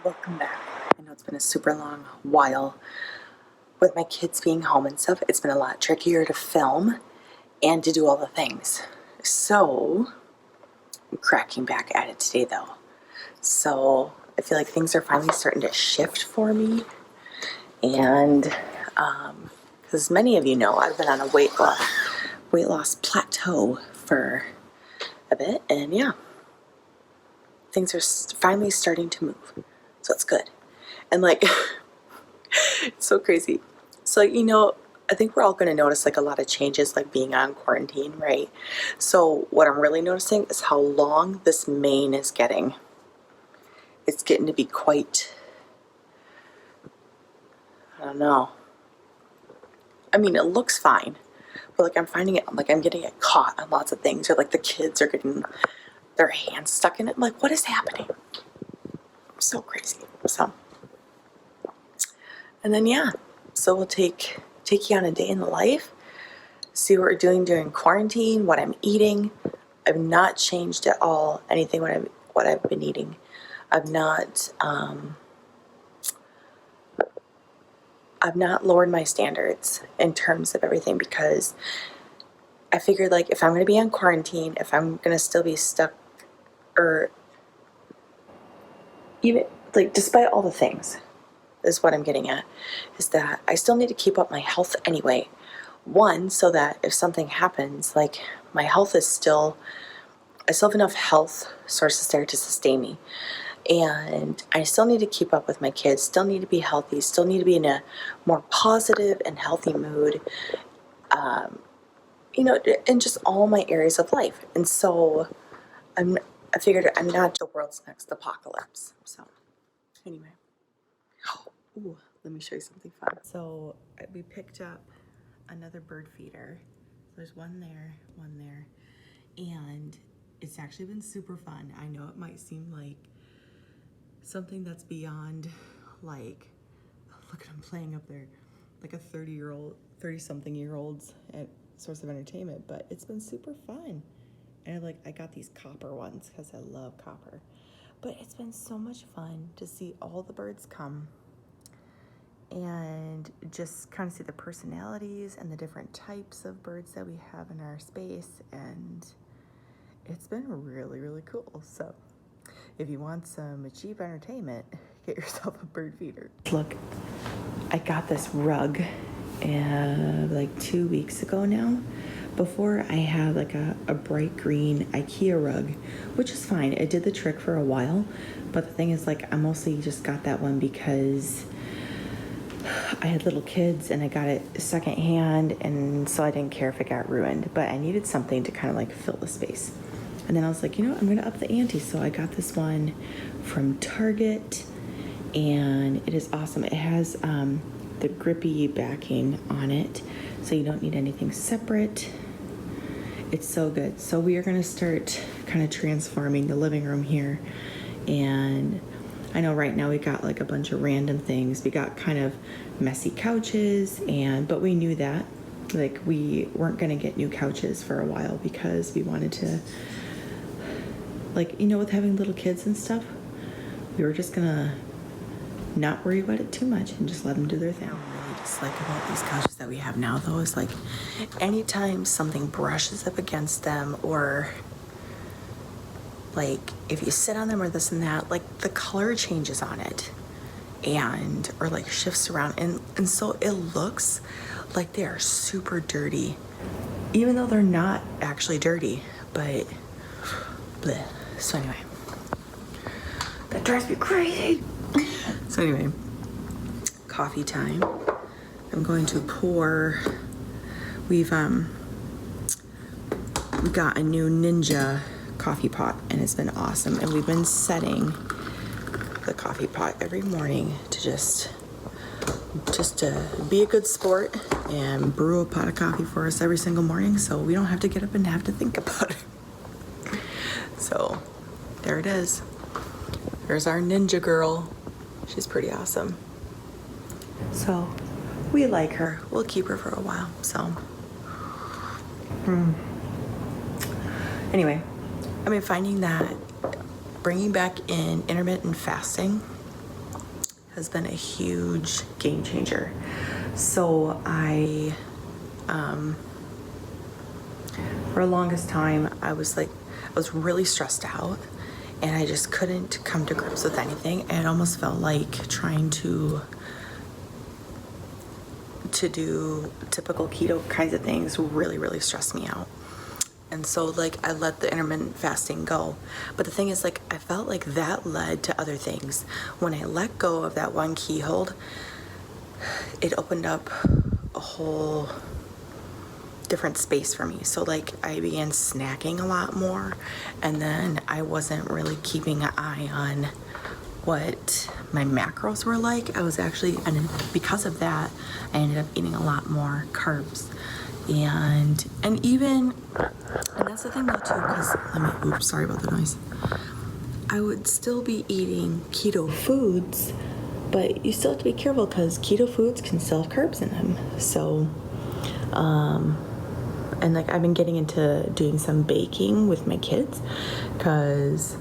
Welcome back. I know it's been a super long while with my kids being home and stuff. It's been a lot trickier to film and to do all the things. So I'm cracking back at it today though. So I feel like things are finally starting to shift for me. And as many of you know, I've been on a weight loss plateau for a bit. And yeah, things are finally starting to move. So it's good. And like, it's so crazy. So, I think we're all going to notice like a lot of changes, like being on quarantine, right? So what I'm really noticing is how long this mane is getting. It's getting to be quite, I don't know. I mean, it looks fine, but like I'm finding it, like I'm getting it caught on lots of things, or like the kids are getting their hands stuck in it. I'm like, what is happening? So crazy. So, and then yeah, so we'll take you on a day in the life, see what we're doing during quarantine, what I'm eating. I've not changed at all anything what I've been eating. I've not lowered my standards in terms of everything, because I figured like if I'm going to be on quarantine, if I'm going to still be stuck, or even like despite all the things, is what I'm getting at, is that I still need to keep up my health anyway. One, so that if something happens, like my health is still, I still have enough health sources there to sustain me. And I still need to keep up with my kids, still need to be healthy, still need to be in a more positive and healthy mood, in just all my areas of life. And so I figured I'm not the world's next apocalypse. So anyway. Ooh, let me show you something fun. So we picked up another bird feeder. There's one there, and it's actually been super fun. I know it might seem like something that's beyond, like, look at them playing up there, like a 30-something-year-old's source of entertainment, but it's been super fun. And I got these copper ones because I love copper. But it's been so much fun to see all the birds come and just kind of see the personalities and the different types of birds that we have in our space. And it's been really, really cool. So if you want some cheap entertainment, get yourself a bird feeder. Look, I got this rug like 2 weeks ago now. Before I had like a bright green IKEA rug, which is fine. It did the trick for a while. But the thing is, like, I mostly just got that one because I had little kids and I got it secondhand, and so I didn't care if it got ruined. But I needed something to kind of like fill the space. And then I was like, I'm going to up the ante. So I got this one from Target, and it is awesome. It has the grippy backing on it, so you don't need anything separate. It's so good. So we are going to start kind of transforming the living room here. And I know right now we got like a bunch of random things. We got kind of messy couches, but we knew that like we weren't going to get new couches for a while because we wanted to, like, with having little kids and stuff, we were just going to not worry about it too much and just let them do their thing. What I really dislike about these couches that we have now, though, is like anytime something brushes up against them, or like if you sit on them or this and that, like the color changes on it or like shifts around, and so it looks like they are super dirty, even though they're not actually dirty. But bleh. So anyway, that drives me crazy. So anyway, coffee time. I'm going to pour. We got a new Ninja coffee pot, and it's been awesome. And we've been setting the coffee pot every morning to just to be a good sport and brew a pot of coffee for us every single morning, so we don't have to get up and have to think about it. So there it is. There's our Ninja girl. She's pretty awesome. So we like her. We'll keep her for a while. So anyway, I've been finding that bringing back in intermittent fasting has been a huge game changer. So I, for the longest time, I was really stressed out and I just couldn't come to grips with anything. And it almost felt like trying to do typical keto kinds of things really stressed me out. And so like I let the intermittent fasting go. But the thing is, like, I felt like that led to other things. When I let go of that one key hold, it opened up a whole different space for me. So like I began snacking a lot more, and then I wasn't really keeping an eye on what my macros were like. I was actually, and because of that, I ended up eating a lot more carbs. And that's the thing though too, because oops, sorry about the noise. I would still be eating keto foods, but you still have to be careful because keto foods can still have carbs in them. So, and like I've been getting into doing some baking with my kids, because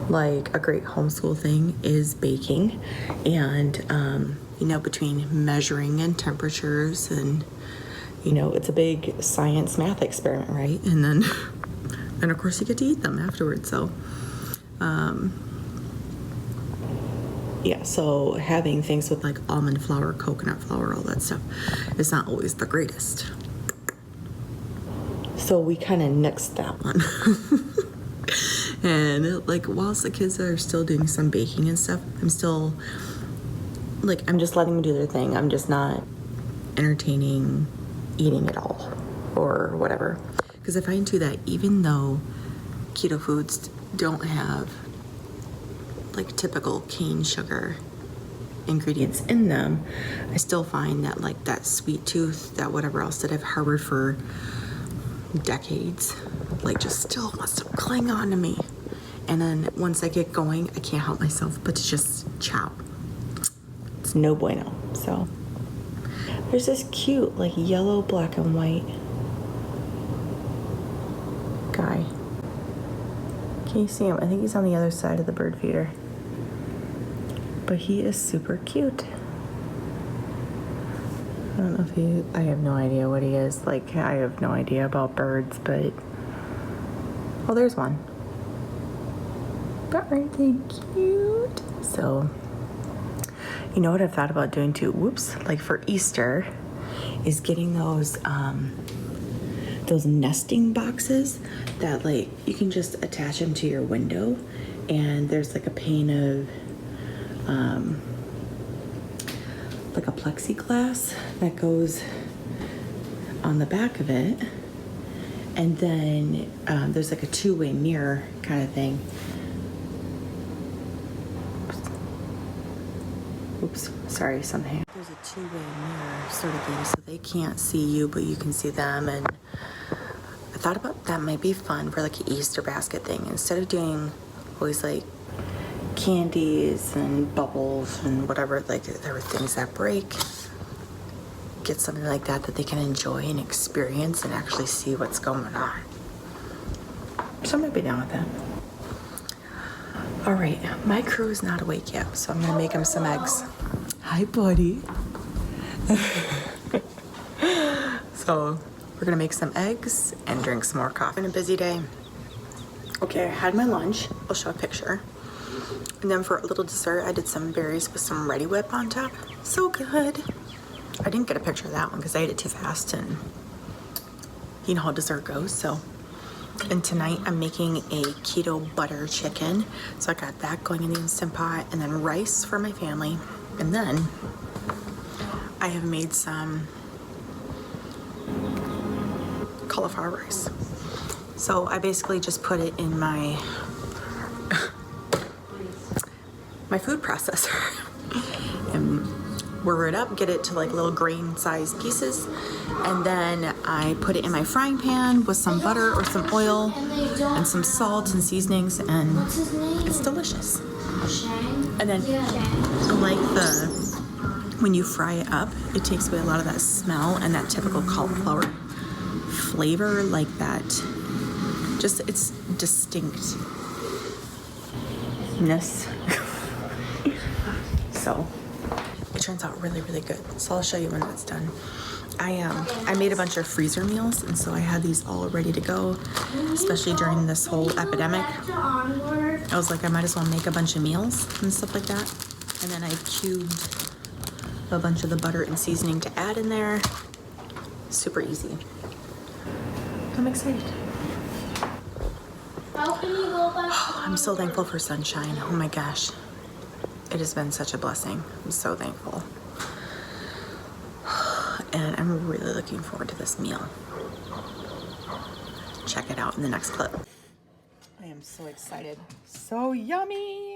like a great homeschool thing is baking. And, between measuring and temperatures and, it's a big science math experiment, right? And then, and of course you get to eat them afterwards. So, yeah, so having things with like almond flour, coconut flour, all that stuff is not always the greatest. So we kind of nixed that one. And like whilst the kids are still doing some baking and stuff, I'm still like, I'm just letting them do their thing. I'm just not entertaining eating it all or whatever. Because I find too that even though keto foods don't have like typical cane sugar ingredients in them, I still find that like that sweet tooth, that whatever else that I've harbored for decades, like just still wants to cling on to me. And then once I get going, I can't help myself but to just chow. It's no bueno. So there's this cute like yellow, black and white guy. Can you see him? I think he's on the other side of the bird feeder. But he is super cute. I don't know if I have no idea what he is. Like, I have no idea about birds, but... Oh, there's one. But aren't they cute? So, you know what I've thought about doing too? Whoops. Like for Easter, is getting those nesting boxes that like, you can just attach them to your window. And there's like a pane of... like a plexiglass that goes on the back of it, and then there's like a two-way mirror kind of thing. Oops, sorry, something. There's a two-way mirror sort of thing, so they can't see you, but you can see them. And I thought about that might be fun for like an Easter basket thing. Instead of doing always like candies and bubbles and whatever, like there were things that break, get something like that they can enjoy and experience and actually see what's going on. So I might be down with that. All right, my crew is not awake yet, so I'm gonna make him some eggs. Hi, buddy. So we're gonna make some eggs and drink some more coffee. Been a busy day. Okay, I had my lunch. I'll show a picture. And then for a little dessert, I did some berries with some Ready Whip on top. So good. I didn't get a picture of that one because I ate it too fast, and you know how dessert goes. So, and tonight I'm making a keto butter chicken. So I got that going in the Instant Pot, and then rice for my family. And then I have made some cauliflower rice. So I basically just put it in my food processor and whir it up, get it to like little grain-sized pieces, and then I put it in my frying pan with some butter or some oil and some salt and seasonings, and it's delicious. And then like when you fry it up, it takes away a lot of that smell and that typical cauliflower flavor, like that. Just its distinctness. So turns out really, really good. So I'll show you when that's done. I made a bunch of freezer meals, and so I had these all ready to go, especially during this whole epidemic. I was like, I might as well make a bunch of meals and stuff like that. And then I cubed a bunch of the butter and seasoning to add in there. Super easy. I'm excited. I'm so thankful for sunshine. Oh my gosh. It has been such a blessing. I'm so thankful. And I'm really looking forward to this meal. Check it out in the next clip. I am so excited. So yummy.